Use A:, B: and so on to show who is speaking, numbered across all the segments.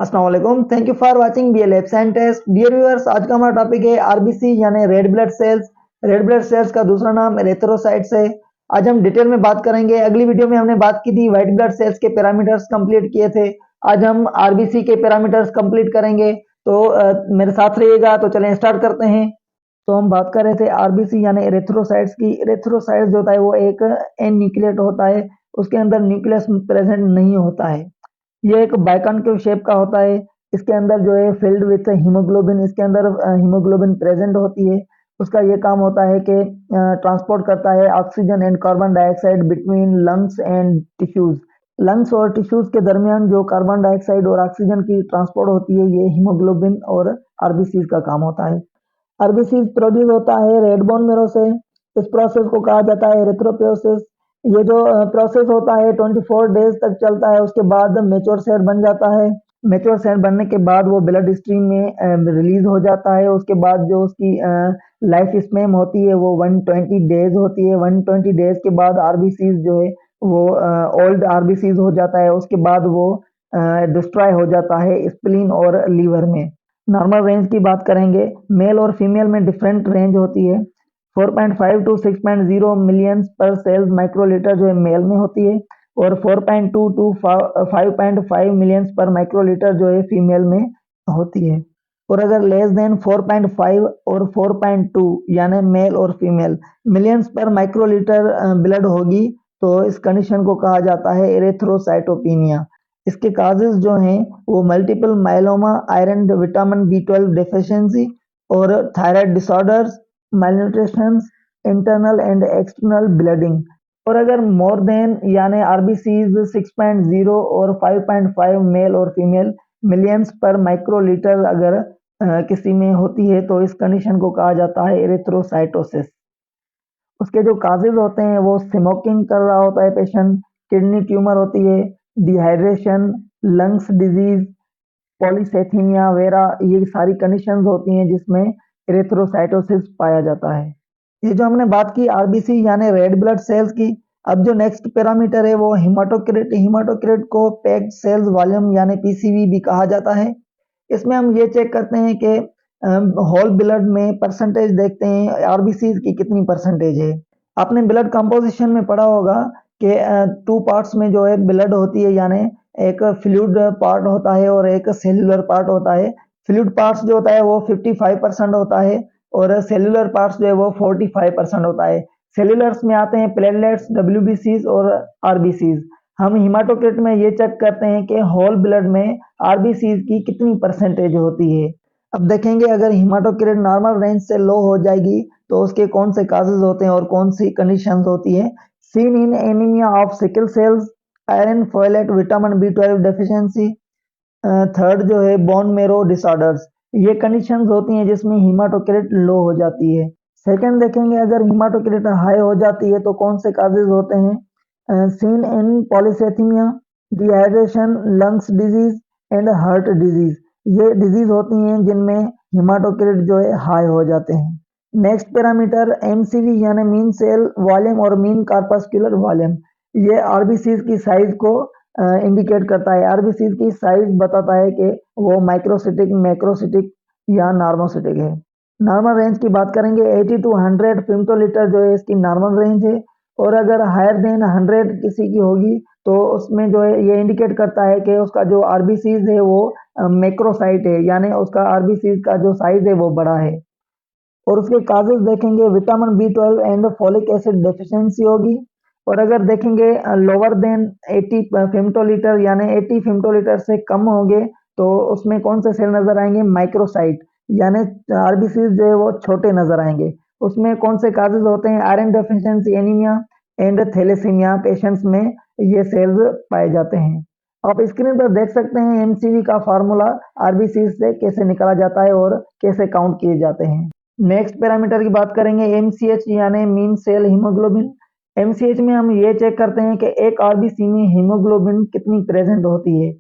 A: अस्सलाम वालेकुम। Thank you for watching B L F sign test. Dear viewers, आज का हमारा टॉपिक है आरबीसी यानी red blood cells. Red blood cells का दूसरा नाम एरिथ्रोसाइट्स है। आज हम डिटेल में बात करेंगे। अगली वीडियो में हमने बात की थी व्हाइट ब्लड सेल्स के पैरामीटर्स कंप्लीट किए थे। आज हम आरबीसी के पैरामीटर्स कंप्लीट करेंगे। तो मेरे साथ रहिएगा। तो चलें स्टार्ट करते हैं। तो हम बात कर रहे थे आरबीसी यानी एरिथ्रोसाइट्स की। एरिथ्रोसाइट्स जो होता है वो एक एन न्यूक्लिएट होता है, उसके अंदर न्यूक्लियस प्रेजेंट नहीं होता है। ये एक बाइकॉन्केव शेप का होता है। इसके अंदर जो है फिल्ड विथ हीमोग्लोबिन, इसके अंदर हीमोग्लोबिन प्रेजेंट होती है। उसका ये काम होता है कि ट्रांसपोर्ट करता है oxygen and carbon dioxide between lungs and tissues. Lungs और टिश्यूज के दरमियान जो कार्बन डाइऑक्साइड और ऑक्सीजन की ट्रांसपोर्ट होती है, ये हीमोग्लोबिन और आरबीसी का काम होता है। आरबीसी प्रोड्यूस होता है रेड बोन मेरो से। इस प्रोसेस को कहा जाता है एरिथ्रोपोइसिस। ये जो प्रोसेस होता है 24 डेज तक चलता है। उसके बाद मेच्योर सेल बन जाता है। मेच्योर सेल बनने के बाद वो ब्लड स्ट्रीम में रिलीज हो जाता है। उसके बाद जो उसकी लाइफ स्पैन होती है वो 120 डेज होती है। 120 डेज के बाद आरबीसीज जो है वो ओल्ड आरबीसीज हो जाता है। उसके बाद वो डिस्ट्रॉय हो जाता है स्प्लीन और लीवर में। नॉर्मल रेंज की बात करेंगे, मेल और फीमेल में डिफरेंट रेंज होती है। 4.5 टू 6.0 मिलियन पर सेल्स माइक्रोलीटर जो है मेल में होती है, और 4.2 टू 5.5 मिलियन पर माइक्रोलीटर जो है फीमेल में होती है। और अगर लेस देन 4.5 और 4.2 यानी मेल और फीमेल मिलियंस पर माइक्रोलीटर ब्लड होगी, तो इस कंडीशन को कहा जाता है एरिथ्रोसाइटोपिनिया। इसके काजेज जो हैं वो multiple myeloma, iron vitamin B12 deficiency और thyroid disorders, malnutrition, internal and external bleeding. और अगर मोर देन यानी आरबीसीज 6.0 और 5.5 मेल और फीमेल मिलियंस पर माइक्रोलीटर अगर किसी में होती है, तो इस कंडीशन को कहा जाता है एरिथ्रोसाइटोसिस। उसके जो काजेज होते हैं वो स्मोकिंग कर रहा होता है पेशेंट, किडनी ट्यूमर होती है, डिहाइड्रेशन, लंग्स डिजीज, पॉलीसेथीमिया वेरा, ये सारी कंडीशंस होती हैं जिसमें एरिथ्रोसाइटोसिस पाया जाता है। ये जो हमने बात की आरबीसी यानी रेड ब्लड सेल्स की। अब जो नेक्स्ट पैरामीटर है वो हिमाटोक्रिट। हिमाटोक्रिट को पैक्ड सेल्स वॉल्यूम यानी पीसीवी भी कहा जाता है। इसमें हम ये चेक करते हैं कि होल ब्लड में परसेंटेज देखते हैं आरबीसी की कितनी परसेंटेज है। आपने ब्लड कंपोजिशन में पढ़ा होगा कि टू पार्ट्स में जो है ब्लड होती है, यानी एक फ्लूइड पार्ट होता है और एक सेल्युलर पार्ट होता है। फ्लूइड पार्ट्स जो होता है वो 55% होता है और सेल्युलर पार्ट्स जो है वो 45% होता है। सेल्युलर्स में आते हैं प्लेटलेट्स, डब्ल्यूबीसीज और आरबीसीज। हम हिमाटोक्रिट में ये चेक करते हैं कि होल ब्लड में आरबीसीज की कितनी परसेंटेज होती है। अब देखेंगे अगर हिमाटोक्रिट नॉर्मल रेंज से लो हो जाएगी तो उसके कौन से काजेज होते हैं और कौन सी कंडीशंस होती है। Seen in anaemia of sickle cells, iron, folate, vitamin B12 deficiency. Third जो है बोन मेरो डिसऑर्डर्स। ये कंडीशंस होती हैं जिसमें हिमाटोक्रिट लो हो जाती है। सेकंड देखेंगे अगर हिमाटोक्रिट हाई हो जाती है तो कौन से काजेज होते हैं। Seen in polycythemia, dehydration, lungs disease and heart disease. ये डिजीज होती हैं जिनमें हिमाटोक्रिट जो है हाई हो जाते हैं। नेक्स्ट पैरामीटर एमसीवी यानी मीन सेल वॉल्यूम और मीन कार्पस्कुलर वॉल्यूम। ये आरबीसीज की साइज को इंडिकेट करता है। आरबीसीज की साइज बताता है कि वो माइक्रोसिटिक, मैक्रोसिटिक या नॉर्मोसिटिक है। नॉर्मल रेंज की बात करेंगे 80 टू 100 फेमटोलीटर जो है इसकी नॉर्मल रेंज है। और अगर हायर देन 100 किसी की होगी तो उसमें जो है ये इंडिकेट करता है कि उसका जो आरबीसीज है वो मैक्रोसाइट है, यानी उसका आरबीसीज का जो साइज है वो बड़ा है। और उसके काजेज देखेंगे vitamin B12 and folic acid deficiency होगी। और अगर देखेंगे लोअर देन 80 फेमटोलीटर यानी 80 फेमटोलीटर से कम होंगे तो उसमें कौन से सेल नजर आएंगे, माइक्रोसाइट, यानी आरबीसी जो है वो छोटे नजर आएंगे। उसमें कौन से काजेज होते हैं, iron deficiency anaemia and thalassaemia patients में ये सेल्स पाए जाते हैं। आप स्क्रीन पर देख सकते हैं एमसीवी का फार्मूला आरबीसी से कैसे निकाला जाता है और कैसे काउंट किए जाते हैं। नेक्स्ट पैरामीटर की बात करेंगे एमसीएच यानी मीन सेल हीमोग्लोबिन। एमसीएच में हम ये चेक करते हैं कि एक आरबीसी में हीमोग्लोबिन कितनी प्रेजेंट होती है।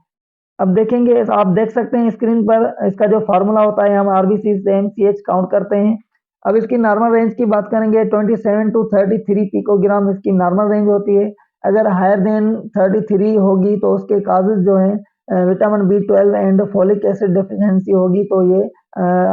A: अब देखेंगे, आप देख सकते हैं स्क्रीन पर इसका जो फार्मूला होता है, हम आरबीसी से एमसीएच काउंट करते हैं। अब इसकी नॉर्मल रेंज की बात करेंगे 27 टू 33 पिकोग्राम इसकी नॉर्मल रेंज होती है। अगर हायर देन 33 होगी तो उसके काजेज जो हैं vitamin B12 and folic acid deficiency होगी तो ये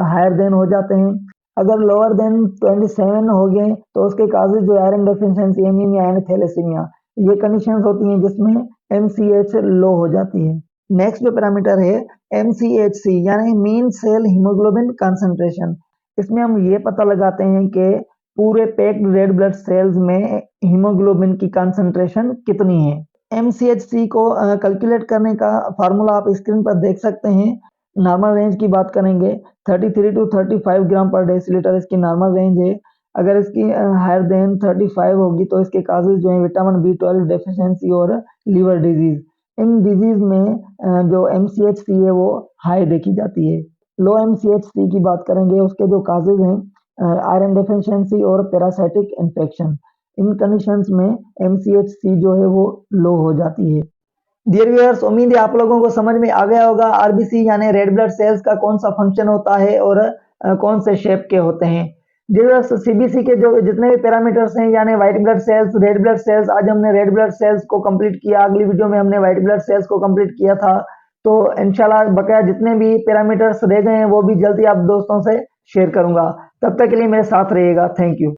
A: हायर देन हो जाते हैं। अगर लोअर देन 27 हो गए तो उसके काजेज जो iron deficiency, anaemia and thalassaemia, ये कंडीशंस होती हैं जिसमें MCH लो हो जाती है। नेक्स्ट जो पैरामीटर है MCHC यानी मीन सेल हीमोग्लोबिन कंसंट्रेशन। इसमें हम ये पता लगाते हैं कि पूरे पैक्ड रेड ब्लड सेल्स में हीमोग्लोबिन की कंसंट्रेशन कितनी है। MCHC को कैलकुलेट करने का फार्मूला आप स्क्रीन पर देख सकते हैं। नॉर्मल रेंज की बात करेंगे 33 टू 35 ग्राम पर डेसीलीटर इसकी नॉर्मल रेंज है। अगर इसकी हायर देन 35 होगी तो इसके काजेज जो है विटामिन B12 डेफिशिएंसी और लीवर डिजीज। इन डिजीज में जो MCHC है वो हाई देखी जाती है। लो MCHC की बात करेंगे उसके जो काजेज हैं आयरन डेफिशिएंसी और पैरासाइटिक इन्फेक्शन। इन कंडीशंस में MCHC जो है वो लो हो जाती है। डियर व्यूअर्स, उम्मीद है आप लोगों को समझ में आ गया होगा आरबीसी यानी रेड ब्लड सेल्स का कौन सा फंक्शन होता है और कौन से शेप के होते हैं। डियर व्यूअर्स, सीबीसी के जो जितने भी पैरामीटर्स हैं यानी white blood cells, red blood sales, आज हमने रेड ब्लड सेल्स को कंप्लीट किया। अगली वीडियो में हमने व्हाइट ब्लड सेल्स को कंप्लीट किया था। तो इंशाल्लाह बकाया जितने भी पैरामीटर्स रह गए हैं वो भी जल्दी आप दोस्तों से शेयर करूंगा। तब तक के लिए मेरे साथ रहिएगा। Thank you.